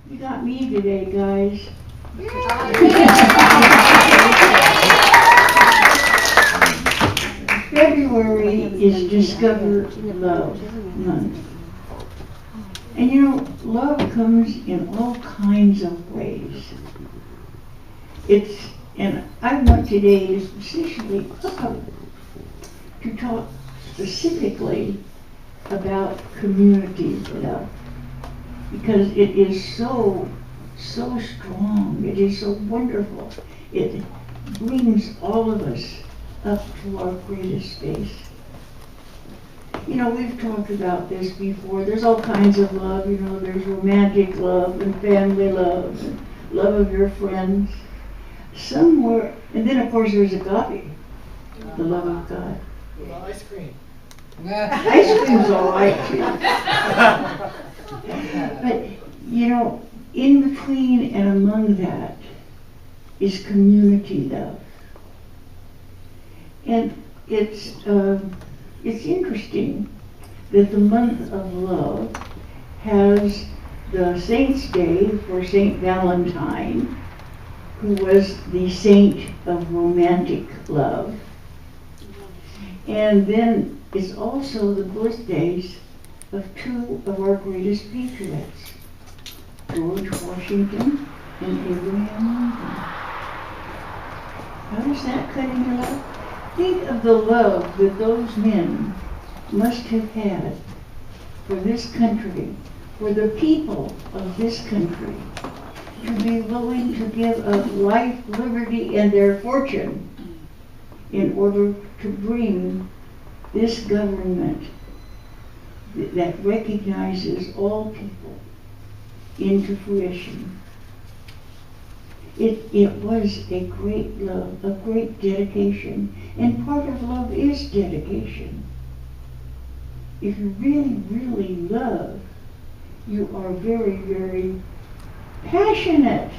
You got me today, guys. February is Discover Love Month. And you know, love comes in all kinds of ways. And I want today to talk specifically about community love. Because it is so strong. It is so wonderful. It brings all of us up to our greatest space. You know, we've talked about this before. There's all kinds of love. You know, there's romantic love and family love and love of your friends. Somewhere, and then of course there's agape, the love of God. Well, ice cream. Ice cream's all right too. But, you know, in between and among that is community love. And it's interesting that the month of love has the Saint's Day for Saint Valentine, who was the saint of romantic love. And then it's also the birthdays of two of our greatest patriots, George Washington and Abraham Lincoln. How does that cut into love? Think of the love that those men must have had for this country, for the people of this country, to be willing to give up life, liberty, and their fortune in order to bring this government that recognizes all people into fruition. It was a great love, a great dedication, and part of love is dedication. If you really, really love, you are very, very passionate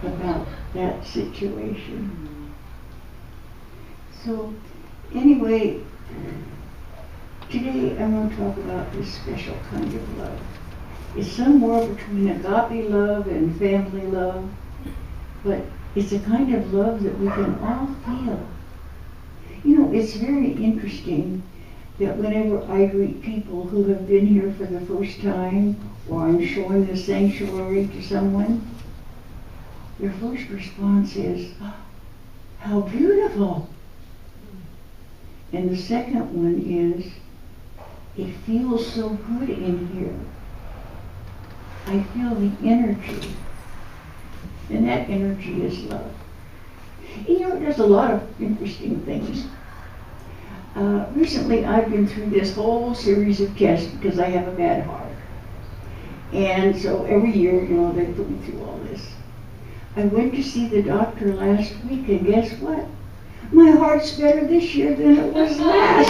about that situation. So, anyway, today I'm going to talk about this special kind of love. It's somewhere between agape love and family love, but it's a kind of love that we can all feel. You know, it's very interesting that whenever I greet people who have been here for the first time, or I'm showing the sanctuary to someone, their first response is, "Oh, how beautiful." And the second one is, "It feels so good in here. I feel the energy." And that energy is love. And you know, there's a lot of interesting things. Recently, I've been through this whole series of tests because I have a bad heart. And so every year, you know, they put me through all this. I went to see the doctor last week, and guess what? My heart's better this year than it was last.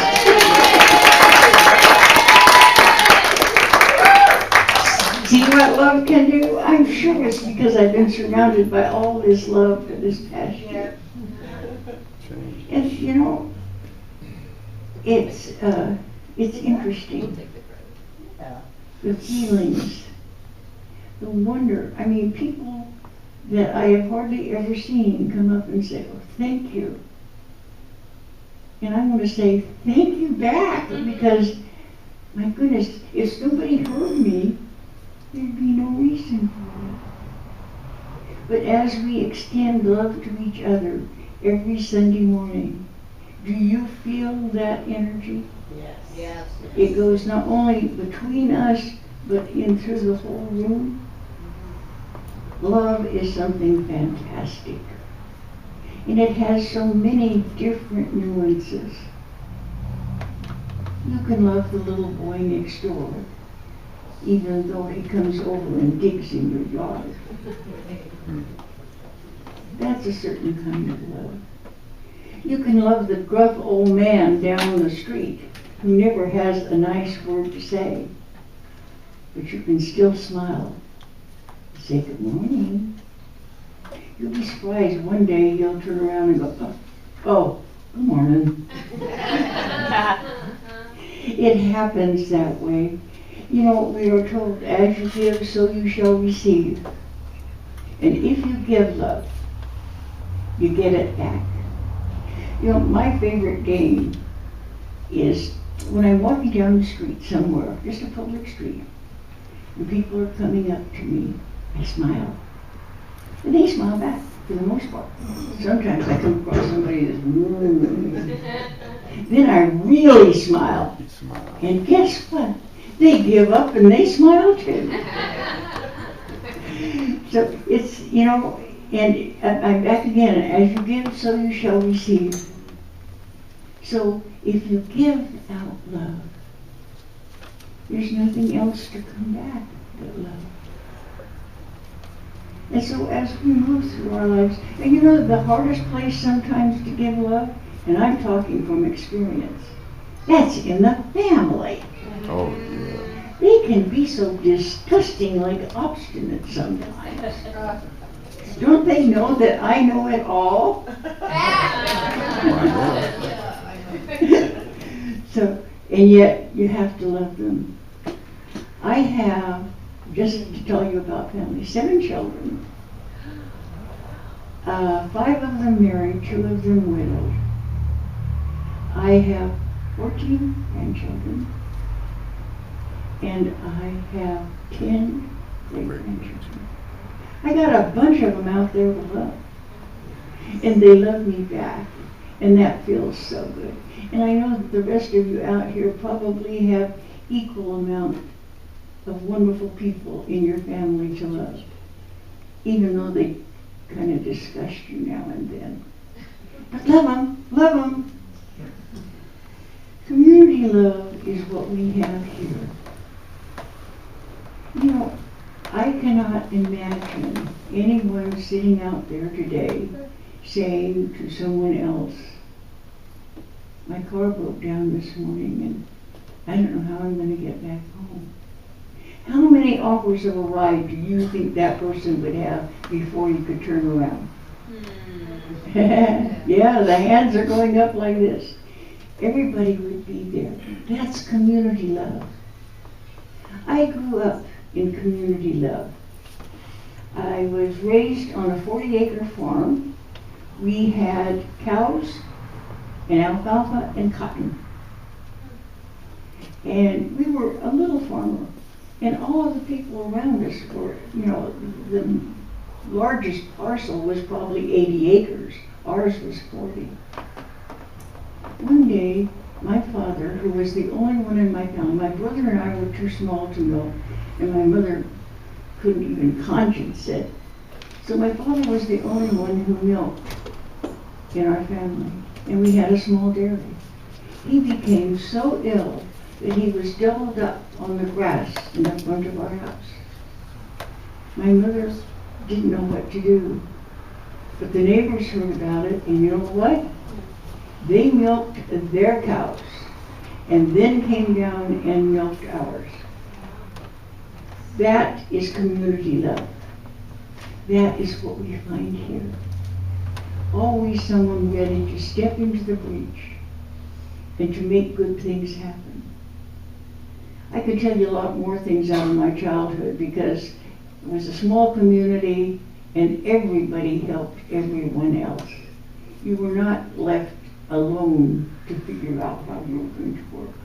See what love can do? I'm sure it's because I've been surrounded by all this love for this past year. And you know, it's interesting. The feelings, the wonder. I mean, people that I have hardly ever seen come up and say, "Oh, thank you." And I want to say thank you back, because my goodness, if somebody heard me, there'd be no reason for it. But as we extend love to each other every Sunday morning, do you feel that energy? Yes. Yes. It goes not only between us, but in through the whole room. Love is something fantastic. And it has so many different nuances. You can love the little boy next door, even though he comes over and digs in your yard. That's a certain kind of love. You can love the gruff old man down the street who never has a nice word to say, but you can still smile and say good morning. You'll be surprised one day he'll turn around and go, "Oh, good morning." It happens that way. You know, we are told, as you give, so you shall receive. And if you give love, you get it back. You know, my favorite game is when I'm walking down the street somewhere, just a public street, and people are coming up to me, I smile. And they smile back, for the most part. Sometimes I come across somebody that's then I really smile. And guess what? They give up and they smile too. So it's, you know, and I'm back again, as you give, so you shall receive. So if you give out love, there's nothing else to come back but love. And so as we move through our lives, and you know the hardest place sometimes to give love, and I'm talking from experience, that's in the family. Oh, yeah. They can be so disgustingly obstinate sometimes. Don't they know that I know it all? So, and yet you have to love them. I have, just to tell you about family, 7 children. 5 of them married, 2 of them widowed. I have 14 grandchildren. And I have 10 great-grandchildren. I got a bunch of them out there to love. And they love me back. And that feels so good. And I know that the rest of you out here probably have equal amount of wonderful people in your family to love. Even though they kind of disgust you now and then. But love them, love them. Community love is what we have here. You know, I cannot imagine anyone sitting out there today saying to someone else, my car broke down this morning and I don't know how I'm going to get back home. How many offers of a ride do you think that person would have before you could turn around? Yeah, the hands are going up like this. Everybody would be there. That's community love. I grew up in community love. I was raised on a 40-acre farm. We had cows and alfalfa and cotton. And we were a little farmer. And all of the people around us were, you know, the largest parcel was probably 80 acres. Ours was 40. One day, my father, who was the only one in my family, my brother and I were too small to milk, and my mother couldn't even conscience it. So my father was the only one who milked in our family, and we had a small dairy. He became so ill that he was doubled up on the grass in the front of our house. My mother didn't know what to do, but the neighbors heard about it, and you know what? They milked their cows, and then came down and milked ours. That is community love. That is what we find here. Always someone ready to step into the breach and to make good things happen. I could tell you a lot more things out of my childhood because it was a small community and everybody helped everyone else. You were not left alone to figure out how you were going to work.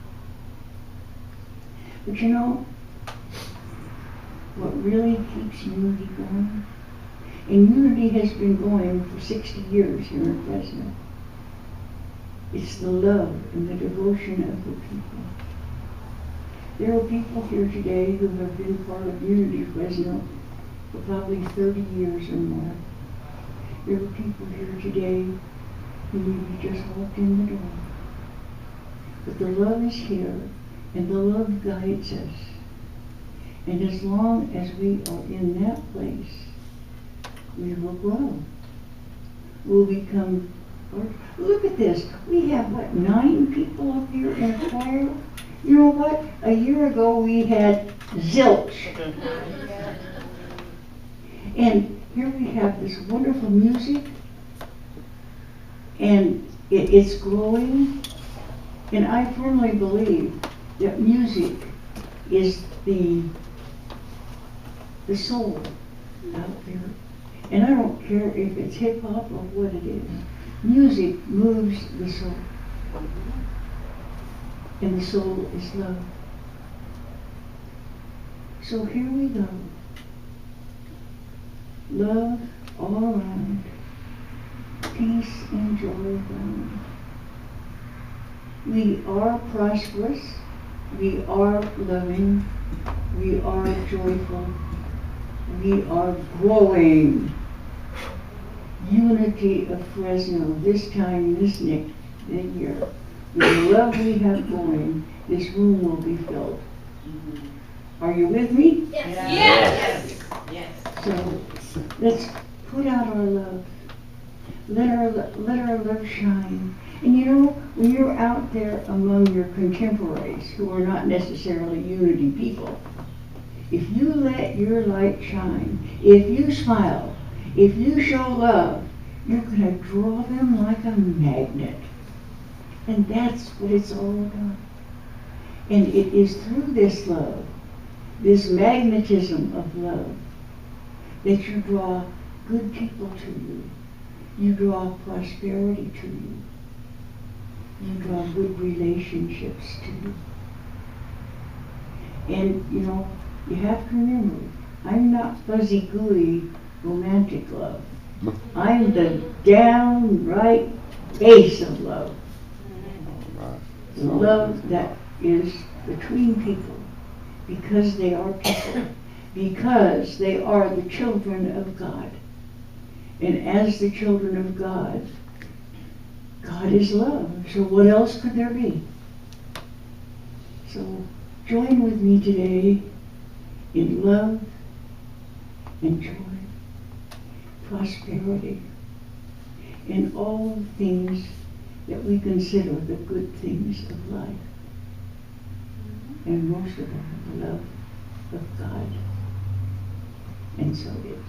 But you know, what really keeps Unity going? And Unity has been going for 60 years here in Fresno. It's the love and the devotion of the people. There are people here today who have been part of Unity Fresno for probably 30 years or more. There are people here today who maybe just walked in the door. But the love is here, and the love guides us. And as long as we are in that place, we will grow. We'll become, look at this. We have, what, 9 people up here in a choir? You know what? A year ago we had zilch. And here we have this wonderful music, and it's growing. And I firmly believe that music is the soul out there. And I don't care if it's hip hop or what it is. Music moves the soul. And the soul is love. So here we go. Love all around. Peace and joy around. We are prosperous. We are loving. We are joyful. We are growing. Unity of Fresno, this time, this next year. With the love we have going, this room will be filled. Are you with me? Yes. Yes. So let's put out our love. Let our love shine. And you know, when you're out there among your contemporaries who are not necessarily Unity people, if you let your light shine, if you smile, if you show love, you're going to draw them like a magnet. And that's what it's all about. And it is through this love, this magnetism of love, that you draw good people to you. You draw prosperity to you. You draw good relationships to you. And, you know, you have to remember, I'm not fuzzy-gooey romantic love. I'm the downright base of love. The love that is between people, because they are people, because they are the children of God. And as the children of God, God is love. So what else could there be? So join with me today in love and joy, prosperity, and all the things that we consider the good things of life. And most of all, the love of God. And so it is.